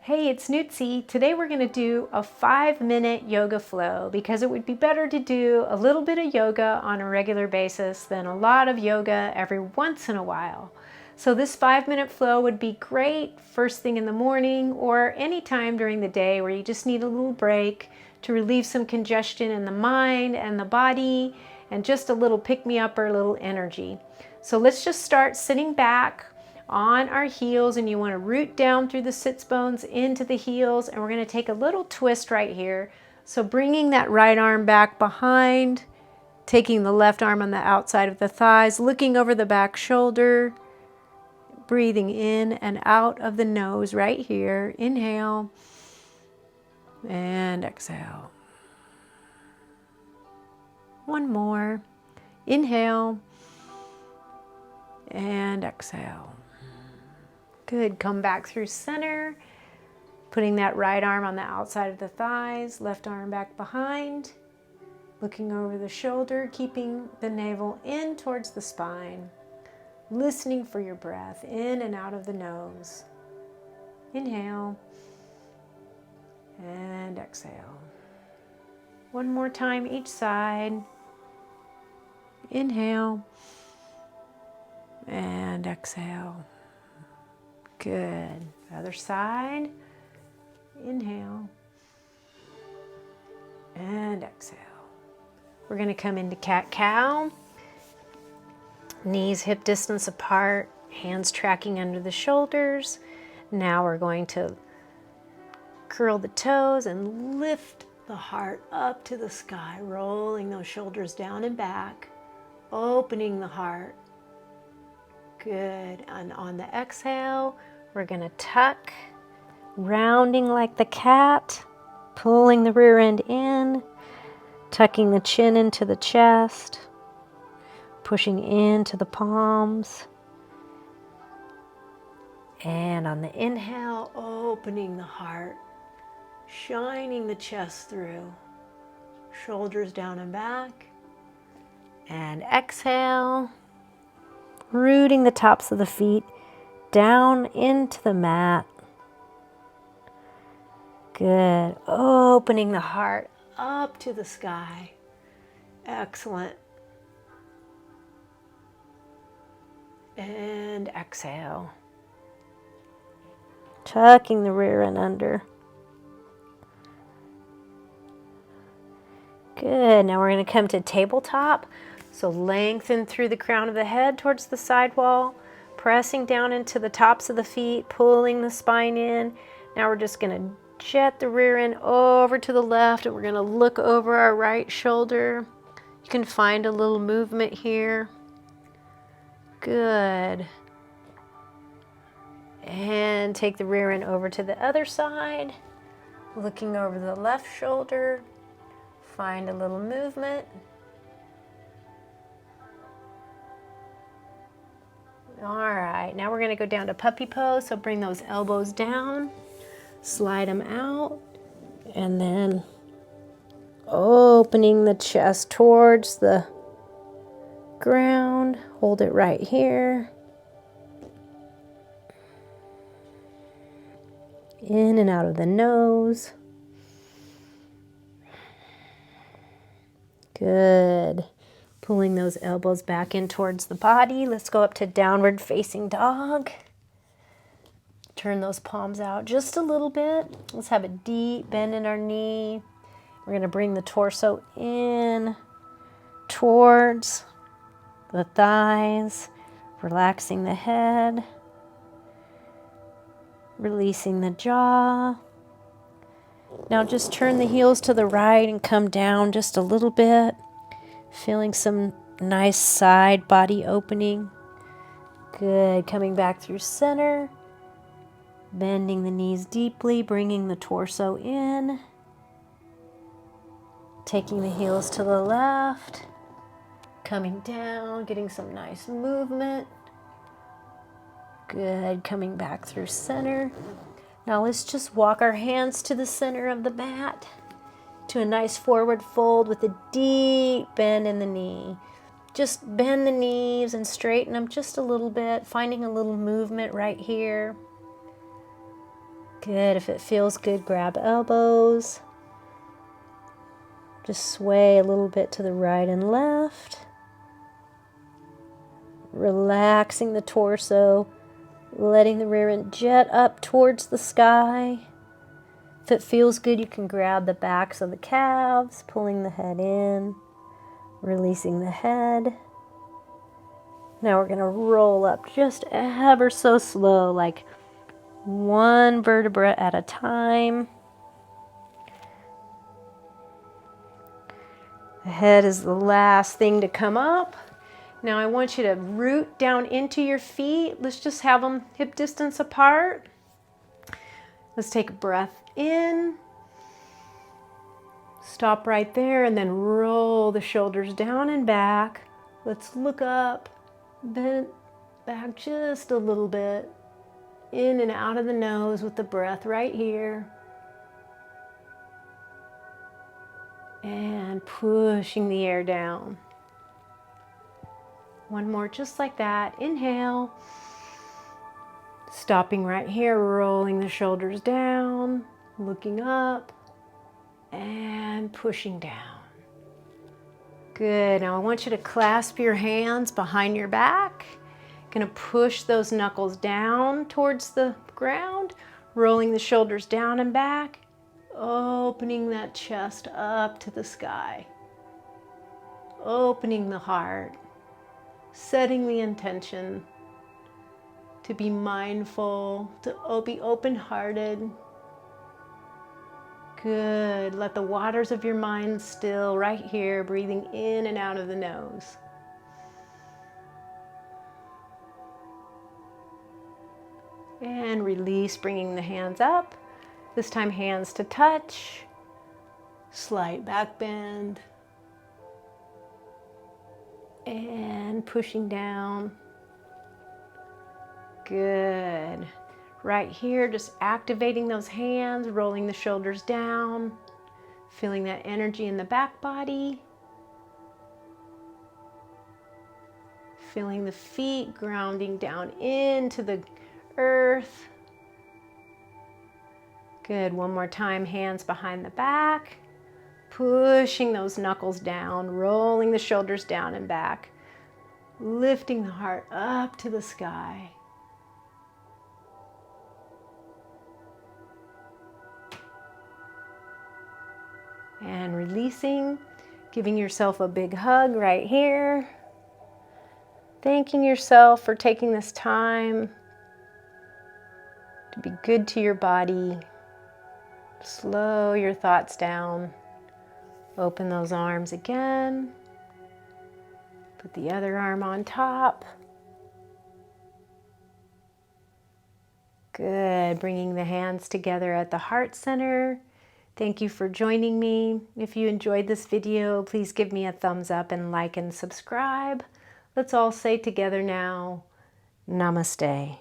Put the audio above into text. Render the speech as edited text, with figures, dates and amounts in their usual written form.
Hey, it's Nutzi. Today we're going to do a 5-minute yoga flow because it would be better to do a little bit of yoga on a regular basis than a lot of yoga every once in a while. So this 5-minute flow would be great first thing in the morning or any time during the day where you just need a little break to relieve some congestion in the mind and the body and just a little pick-me-up or a little energy. So let's just start sitting back on our heels, and you want to root down through the sits bones into the heels, and we're going to take a little twist right here. So bringing that right arm back behind, taking the left arm on the outside of the thighs, looking over the back shoulder, breathing in and out of the nose right here. Inhale and exhale. One more. Inhale and exhale. Good. Come back through center, putting that right arm on the outside of the thighs, left arm back behind, looking over the shoulder, keeping the navel in towards the spine, listening for your breath in and out of the nose. Inhale and exhale. One more time each side. Inhale and exhale. Good. Other side. Inhale and exhale. We're going to come into cat-cow. Knees hip distance apart, hands tracking under the shoulders. Now we're going to curl the toes and lift the heart up to the sky, rolling those shoulders down and back, opening the heart. Good. And on the exhale, we're going to tuck, rounding like the cat, pulling the rear end in, tucking the chin into the chest, pushing into the palms. And on the inhale, opening the heart, shining the chest through, shoulders down and back. And exhale, rooting the tops of the feet down into the mat. Good. Opening the heart up to the sky. Excellent. And exhale. Tucking the rear end under. Good. Now we're going to come to tabletop. So lengthen through the crown of the head towards the side wall, pressing down into the tops of the feet, pulling the spine in. Now we're just going to jet the rear end over to the left, and we're going to look over our right shoulder. You can find a little movement here. Good. And take the rear end over to the other side, looking over the left shoulder. Find a little movement. All right, now we're going to go down to puppy pose. So bring those elbows down, slide them out, and then opening the chest towards the ground. Hold it right here. In and out of the nose. Good. Pulling those elbows back in towards the body. Let's go up to downward facing dog. Turn those palms out just a little bit. Let's have a deep bend in our knee. We're going to bring the torso in towards the thighs, relaxing the head, releasing the jaw. Now just turn the heels to the right and come down just a little bit. Feeling some nice side body opening. Good. Coming back through center. Bending the knees deeply, bringing the torso in. Taking the heels to the left. Coming down, getting some nice movement. Good. Coming back through center. Now let's just walk our hands to the center of the mat, to a nice forward fold with a deep bend in the knee. Just bend the knees and straighten them just a little bit, finding a little movement right here. Good. If it feels good, grab elbows. Just sway a little bit to the right and left. Relaxing the torso, letting the rear end jet up towards the sky. If it feels good, you can grab the backs of the calves, pulling the head in, releasing the head. Now we're going to roll up just ever so slow, like one vertebra at a time. The head is the last thing to come up. Now I want you to root down into your feet. Let's just have them hip distance apart. Let's take a breath in. Stop right there and then roll the shoulders down and back. Let's look up, bend back just a little bit. In and out of the nose with the breath right here. And pushing the air down. One more just like that. Inhale. Stopping right here, rolling the shoulders down, looking up, and pushing down. Good. Now I want you to clasp your hands behind your back. Gonna push those knuckles down towards the ground, rolling the shoulders down and back, opening that chest up to the sky, opening the heart, setting the intention to be mindful, to be open-hearted. Good. Let the waters of your mind still right here, breathing in and out of the nose. And release, bringing the hands up. This time hands to touch. Slight back bend. And pushing down. Good. Right here, just activating those hands, rolling the shoulders down. Feeling that energy in the back body. Feeling the feet grounding down into the earth. Good. One more time, hands behind the back. Pushing those knuckles down, rolling the shoulders down and back. Lifting the heart up to the sky. And releasing, giving yourself a big hug right here. Thanking yourself for taking this time to be good to your body. Slow your thoughts down. Open those arms again. Put the other arm on top. Good. Bringing the hands together at the heart center. Thank you for joining me. If you enjoyed this video, please give me a thumbs up and like and subscribe. Let's all say together now, Namaste.